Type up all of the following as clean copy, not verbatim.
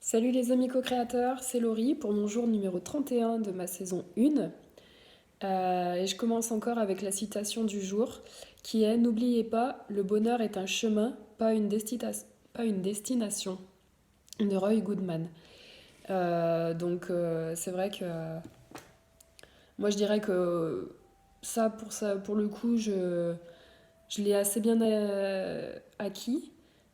Salut les amis co-créateurs, c'est Laurie pour mon jour numéro 31 de ma saison 1. Et je commence encore avec la citation du jour qui est: N'oubliez pas, le bonheur est un chemin, pas une destination, de Roy Goodman. C'est vrai que moi je dirais que ça pour le coup, je l'ai assez bien acquis.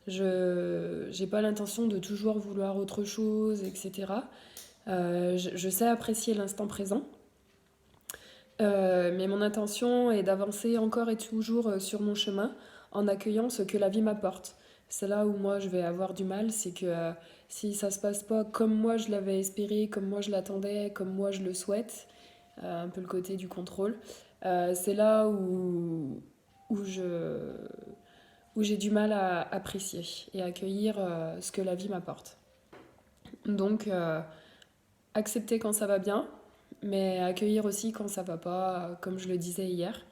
Je n'ai pas l'intention de toujours vouloir autre chose, etc. Je sais apprécier l'instant présent, mais mon intention est d'avancer encore et toujours sur mon chemin en accueillant ce que la vie m'apporte. C'est là où moi je vais avoir du mal, c'est que si ça se passe pas comme moi je l'avais espéré, comme moi je l'attendais, comme moi je le souhaite, un peu le côté du contrôle, c'est là où je, où j'ai du mal à apprécier et accueillir ce que la vie m'apporte. Donc, accepter quand ça va bien, mais accueillir aussi quand ça va pas, comme je le disais hier.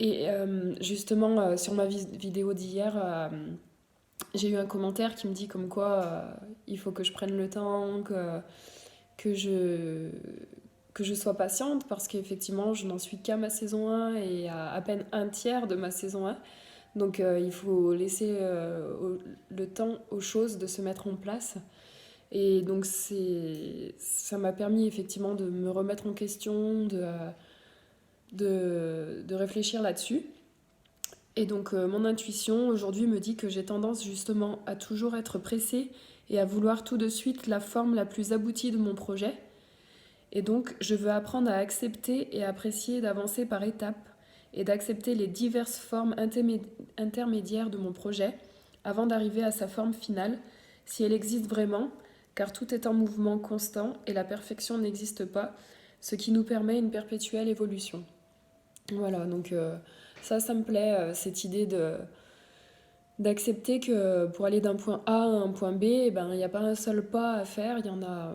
Et justement, sur ma vidéo d'hier, j'ai eu un commentaire qui me dit comme quoi il faut que je prenne le temps, que je, que je sois patiente, parce qu'effectivement, je n'en suis qu'à ma saison 1 et à peine un tiers de ma saison 1. Donc il faut laisser le temps aux choses de se mettre en place. Et donc ça m'a permis effectivement de me remettre en question, de réfléchir là-dessus. Et donc mon intuition aujourd'hui me dit que j'ai tendance justement à toujours être pressée et à vouloir tout de suite la forme la plus aboutie de mon projet. Et donc je veux apprendre à accepter et apprécier d'avancer par étapes et d'accepter les diverses formes intermédiaires de mon projet avant d'arriver à sa forme finale, si elle existe vraiment, car tout est en mouvement constant et la perfection n'existe pas, ce qui nous permet une perpétuelle évolution. Voilà, donc ça me plaît, cette idée d'accepter que pour aller d'un point A à un point B, eh ben, il n'y a pas un seul pas à faire, il y en a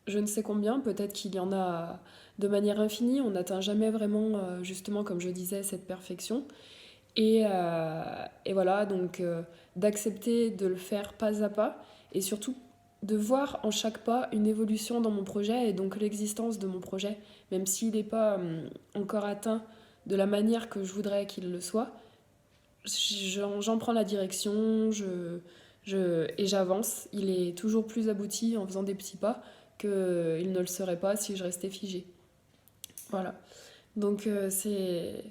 je ne sais combien, peut-être qu'il y en a de manière infinie, on n'atteint jamais vraiment, justement, comme je disais, cette perfection. Et voilà, donc d'accepter de le faire pas à pas et surtout de voir en chaque pas une évolution dans mon projet et donc l'existence de mon projet, même s'il n'est pas encore atteint de la manière que je voudrais qu'il le soit, j'en prends la direction et j'avance. Il est toujours plus abouti en faisant des petits pas qu'il ne le serait pas si je restais figée. Voilà. Donc c'est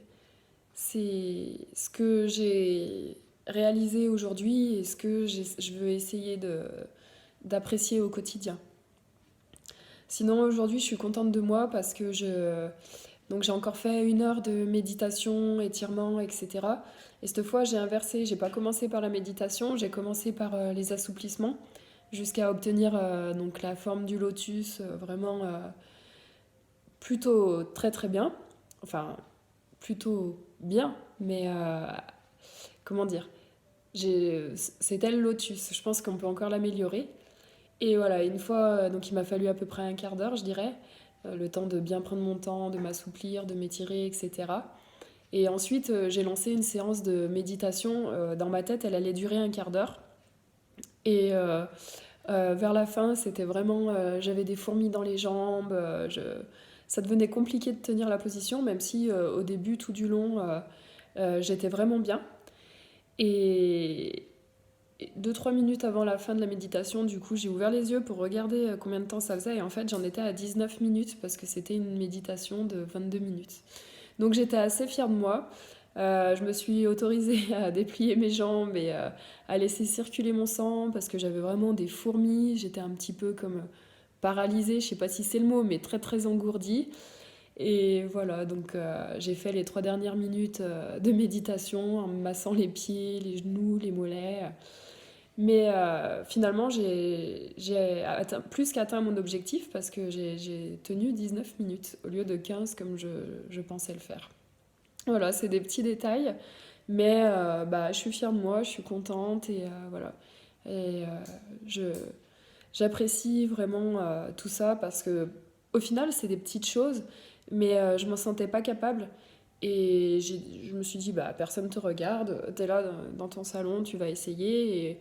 ce que j'ai réalisé aujourd'hui et ce que je veux essayer d'apprécier au quotidien. Sinon, aujourd'hui, je suis contente de moi parce que donc j'ai encore fait 1 heure de méditation, étirement, etc. Et cette fois, j'ai inversé. J'ai pas commencé par la méditation, j'ai commencé par les assouplissements jusqu'à obtenir donc la forme du lotus, vraiment plutôt très très bien. Enfin, plutôt bien, mais comment dire, c'était le lotus. Je pense qu'on peut encore l'améliorer. Et voilà, une fois, donc il m'a fallu à peu près un quart d'heure, je dirais, le temps de bien prendre mon temps, de m'assouplir, de m'étirer, etc. Et ensuite, j'ai lancé une séance de méditation. Dans ma tête, elle allait durer un quart d'heure. Et vers la fin, c'était vraiment, j'avais des fourmis dans les jambes. Ça devenait compliqué de tenir la position, même si au début, tout du long, j'étais vraiment bien. Et 2-3 minutes avant la fin de la méditation, du coup, j'ai ouvert les yeux pour regarder combien de temps ça faisait. Et en fait, j'en étais à 19 minutes parce que c'était une méditation de 22 minutes. Donc j'étais assez fière de moi. Je me suis autorisée à déplier mes jambes et à laisser circuler mon sang parce que j'avais vraiment des fourmis. J'étais un petit peu comme paralysée, je sais pas si c'est le mot, mais très très engourdie. Et voilà, donc j'ai fait les 3 dernières minutes de méditation en me massant les pieds, les genoux, les mollets. Mais finalement, j'ai plus qu'atteint mon objectif parce que j'ai tenu 19 minutes au lieu de 15 comme je pensais le faire. Voilà, c'est des petits détails, mais bah, je suis fière de moi, je suis contente et voilà. Et je, j'apprécie vraiment tout ça parce que au final, c'est des petites choses, mais je m'en sentais pas capable. Et je me suis dit, bah, personne te regarde, t'es là dans ton salon, tu vas essayer.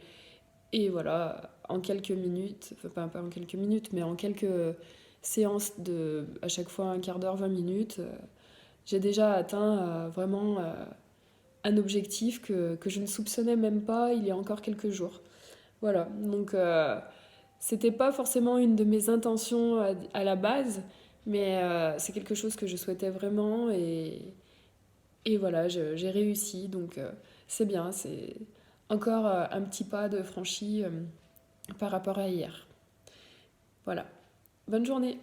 Et voilà, en quelques minutes, enfin pas en quelques minutes, mais en quelques séances de à chaque fois un quart d'heure, 20 minutes, j'ai déjà atteint vraiment un objectif que je ne soupçonnais même pas il y a encore quelques jours. Voilà, donc c'était pas forcément une de mes intentions à la base, mais c'est quelque chose que je souhaitais vraiment et voilà, j'ai réussi, donc c'est bien, c'est encore un petit pas de franchi par rapport à hier. Voilà, bonne journée.